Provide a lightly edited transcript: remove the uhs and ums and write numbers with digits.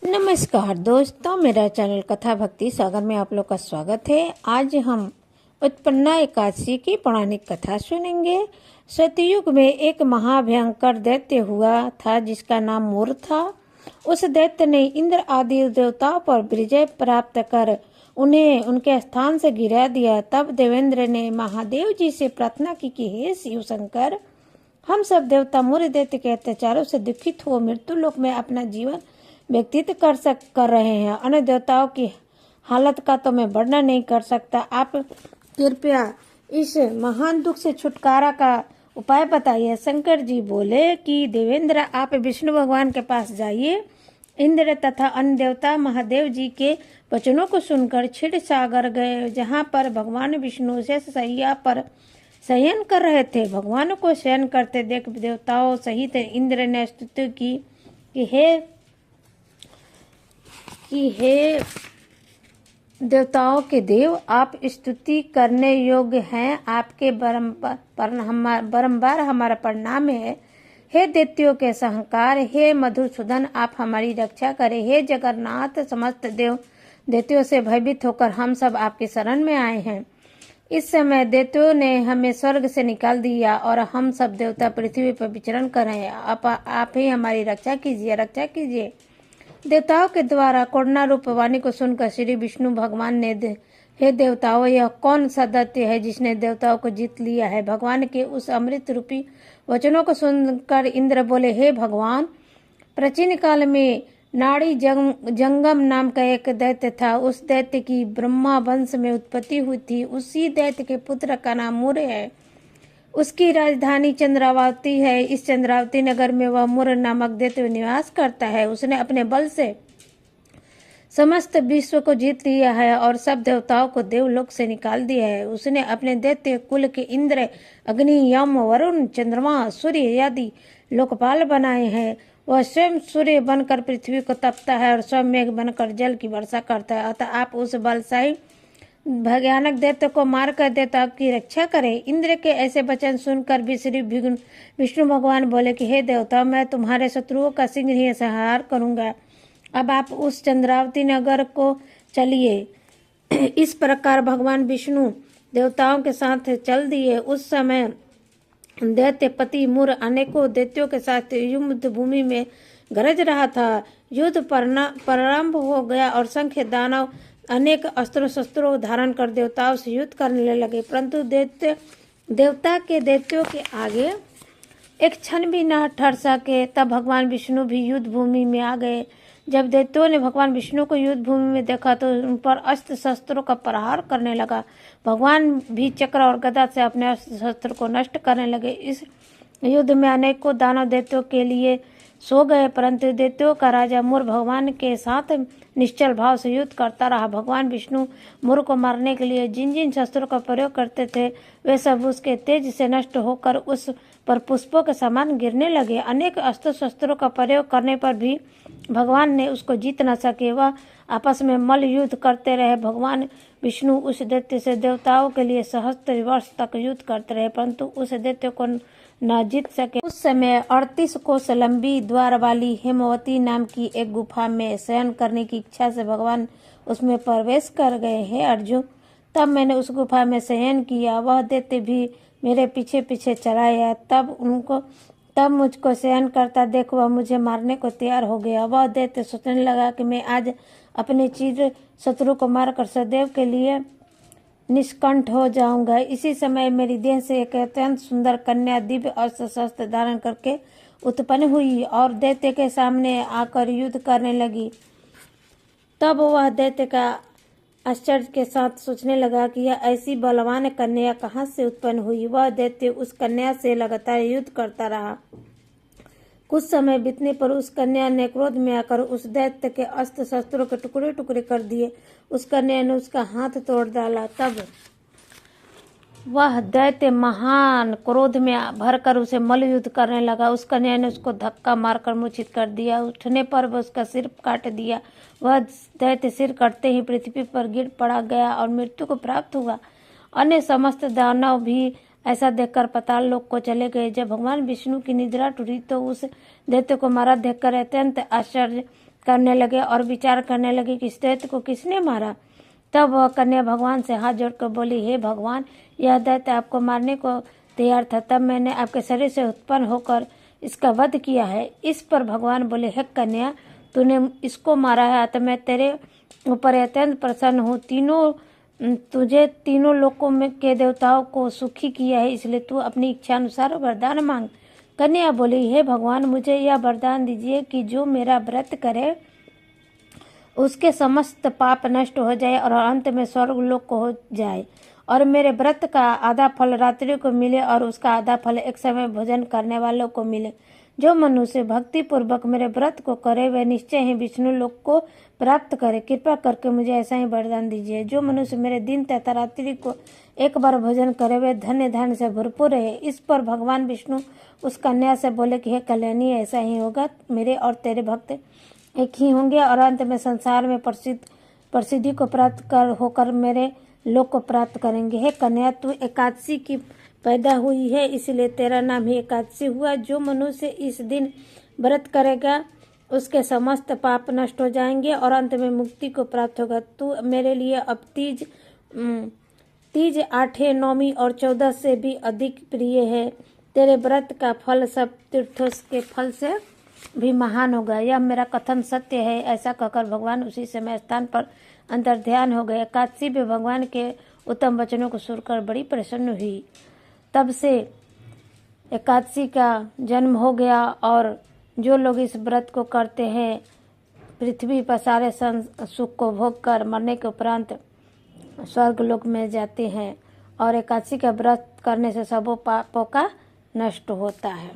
नमस्कार दोस्तों, मेरा चैनल कथा भक्ति सागर में आप लोग का स्वागत है। आज हम उत्पन्ना एकादशी की पौराणिक कथा सुनेंगे। सतयुग में एक महाभयंकर दैत्य हुआ था जिसका नाम मूर था। उस दैत्य ने इंद्र आदि देवताओं पर विजय प्राप्त कर उन्हें उनके स्थान से गिरा दिया। तब देवेंद्र ने महादेव जी से प्रार्थना की कि हे शिव शंकर, हम सब देवता मूर दैत्य के अत्याचारों से दुखित हो मृत्यु लोक में अपना जीवन व्यतीत कर रहे हैं। अन्य देवताओं की हालत का तो मैं वर्णन नहीं कर सकता। आप कृपया इस महान दुख से छुटकारा का उपाय बताइए। शंकर जी बोले कि देवेंद्र, आप विष्णु भगवान के पास जाइए। इंद्र तथा अन्य देवता महादेव जी के वचनों को सुनकर क्षीर सागर गए, जहाँ पर भगवान विष्णु शेष शैया पर शयन कर रहे थे। भगवान को शयन करते देख देवताओं सहित इंद्र ने स्तुति की कि हे देवताओं के देव, आप स्तुति करने योग्य हैं। आपके बारंबार हमारा प्रणाम है। हे दैत्यों के संहार, हे मधुसूदन, आप हमारी रक्षा करें। हे जगन्नाथ, समस्त दैत्यों से भयभीत होकर हम सब आपकी शरण में आए हैं। इस समय दैत्यों ने हमें स्वर्ग से निकाल दिया और हम सब देवता पृथ्वी पर विचरण कर रहे हैं। आप ही हमारी रक्षा कीजिए। देवताओं के द्वारा करुणा रूप वाणी को सुनकर श्री विष्णु भगवान ने हे देवताओं, यह कौन सा दैत्य है जिसने देवताओं को जीत लिया है। भगवान के उस अमृत रूपी वचनों को सुनकर इंद्र बोले, हे भगवान, प्राचीन काल में नाड़ी जंगम नाम का एक दैत्य था। उस दैत्य की ब्रह्मा वंश में उत्पत्ति हुई थी। उसी दैत्य के पुत्र का नाम मूर है। उसकी राजधानी चंद्रावती है। इस चंद्रावती नगर में वह मूर नामक दैत्य निवास करता है। उसने अपने बल से समस्त विश्व को जीत लिया है और सब देवताओं को देवलोक से निकाल दिया है। उसने अपने दैत्य कुल के इंद्र, अग्नि, यम, वरुण, चंद्रमा, सूर्य आदि लोकपाल बनाए हैं। वह स्वयं सूर्य बनकर पृथ्वी को तपता है और स्वयं मेघ बनकर जल की वर्षा करता है। अतः आप उस बलशाली भयानक दैत्य को मारकर देवताओं की रक्षा करें। इंद्र के ऐसे वचन सुनकर भी श्री विष्णु भगवान बोले कि हे देवता, मैं तुम्हारे शत्रुओं का शीघ्र ही संहार करूंगा। अब आप उस चंद्रावती नगर को चलिए। इस प्रकार भगवान विष्णु देवताओं के साथ चल दिए। उस समय दैत्यपति मूर अनेकों दैत्यों के साथ युद्ध भूमि में गरज रहा था। युद्ध प्रारंभ हो गया और संख्य दानव अनेक अस्त्रों शस्त्रों धारण कर देवताओं से युद्ध करने लगे, परंतु देवता के दैत्यों के आगे एक क्षण भी न ठहर सके। तब भगवान विष्णु भी युद्ध भूमि में आ गए। जब दैत्यों ने भगवान विष्णु को युद्ध भूमि में देखा तो उन पर अस्त्र शस्त्रों का प्रहार करने लगा। भगवान भी चक्र और गदा से अपने अस्त्र शस्त्र को नष्ट करने लगे। इस युद्ध में अनेकों दानव दैत्यों के लिए सो गए, परंतु दैत्यों का राजा मूर भगवान के साथ निश्चल भाव से युद्ध करता रहा। भगवान विष्णु मूर को मारने के लिए जिन जिन शस्त्रों का प्रयोग करते थे वे सब उसके तेज से नष्ट होकर उस पर पुष्पों के समान गिरने लगे। अनेक अस्त्र शस्त्रों का प्रयोग करने पर भी भगवान ने उसको जीत न सके। वह आपस में मल्ल युद्ध करते रहे। भगवान विष्णु उस दैत्य से देवताओं के लिए सहस्त्र वर्ष तक युद्ध करते रहे, परंतु उस दैत्य को न जीत सके। उस समय 38 कोस लंबी द्वार वाली हेमवती नाम की एक गुफा में शयन करने की इच्छा से भगवान उसमें प्रवेश कर गए। हे अर्जुन, तब मैंने उस गुफा में शयन किया। वह दैत्य भी मेरे पीछे पीछे चला आया। तब मुझको शयन करता देख वह मुझे मारने को तैयार हो गया। वह दैत्य सोचने लगा कि मैं आज अपने चिर शत्रु को मारकर सदैव के लिए निष्कंठ हो जाऊंगा। इसी समय मेरी देह से एक अत्यंत सुंदर कन्या दिव्य अस्त्र शस्त्र धारण करके उत्पन्न हुई और दैत्य के सामने आकर युद्ध करने लगी। तब वह दैत्य का आश्चर्य के साथ सोचने लगा कि यह ऐसी बलवान कन्या कहाँ से उत्पन्न हुई। वह दैत्य उस कन्या से लगातार युद्ध करता रहा। कुछ समय बीतने पर उस कन्या ने क्रोध में आकर उस दैत्य के अस्त्र शस्त्रों के टुकड़े टुकड़े कर दिए। उस कन्या ने उसका हाथ तोड़ डाला। तब वह दैत्य महान क्रोध में भरकर उसे मल्ल युद्ध करने लगा। उस कन्या ने उसको धक्का मारकर मूर्छित कर दिया। उठने पर वह उसका सिर काट दिया। वह दैत्य सिर कटते ही पृथ्वी पर गिर पड़ा गया और मृत्यु को प्राप्त हुआ। अन्य समस्त दानव भी ऐसा देखकर पाताल लोक को चले गए। जब भगवान विष्णु की निद्रा टूटी तो उस दैत्य को मारा देखकर अत्यंत आश्चर्य करने लगे और विचार करने लगे कि इस दैत्य को किसने मारा। तब वह कन्या भगवान से हाथ जोड़कर बोली, हे भगवान, यह दैत्य आपको मारने को तैयार था, तब मैंने आपके शरीर से उत्पन्न होकर इसका वध किया है। इस पर भगवान बोले, हे कन्या, तूने इसको मारा है तो मैं तेरे ऊपर अत्यंत प्रसन्न हूँ। तुझे तीनों लोकों में के देवताओं को सुखी किया है, इसलिए तू अपनी इच्छा अनुसार वरदान मांग। कन्या बोली, हे भगवान, मुझे यह वरदान दीजिए कि जो मेरा व्रत करे उसके समस्त पाप नष्ट हो जाए और अंत में स्वर्ग लोक को हो जाए, और मेरे व्रत का आधा फल रात्रि को मिले और उसका आधा फल एक समय भोजन करने वालों को मिले। जो मनुष्य भक्ति पूर्वक मेरे व्रत को करे वह निश्चय ही विष्णु लोक को प्राप्त करे। कृपा करके मुझे ऐसा ही वरदान दीजिए। जो मनुष्य मेरे दिन तथा रात्रि को एक बार भोजन करे वह धन्य धान्य से भरपूर रहे। इस पर भगवान विष्णु उस कन्या से बोले कि हे कल्याणी, ऐसा ही होगा, मेरे और तेरे भक्त एक ही होंगे और अंत में संसार में प्रसिद्धि को प्राप्त होकर मेरे लोक को प्राप्त करेंगे। हे कन्या, तू एकादशी की पैदा हुई है, इसलिए तेरा नाम ही एकादशी हुआ। जो मनुष्य इस दिन व्रत करेगा उसके समस्त पाप नष्ट हो जाएंगे और अंत में मुक्ति को प्राप्त होगा। तू मेरे लिए अब तीज 8, 9 और 14 से भी अधिक प्रिय है। तेरे व्रत का फल सब तीर्थों के फल से भी महान होगा। यह मेरा कथन सत्य है। ऐसा कहकर भगवान उसी समय स्थान पर अंतर्ध्यान हो गए। एकादशी भी भगवान के उत्तम वचनों को सुनकर बड़ी प्रसन्न हुई। तब से एकादशी का जन्म हो गया और जो लोग इस व्रत को करते हैं पृथ्वी पर सारे सुख को भोग कर मरने के उपरांत स्वर्ग लोक में जाते हैं और एकादशी का व्रत करने से सबों पापों का नष्ट होता है।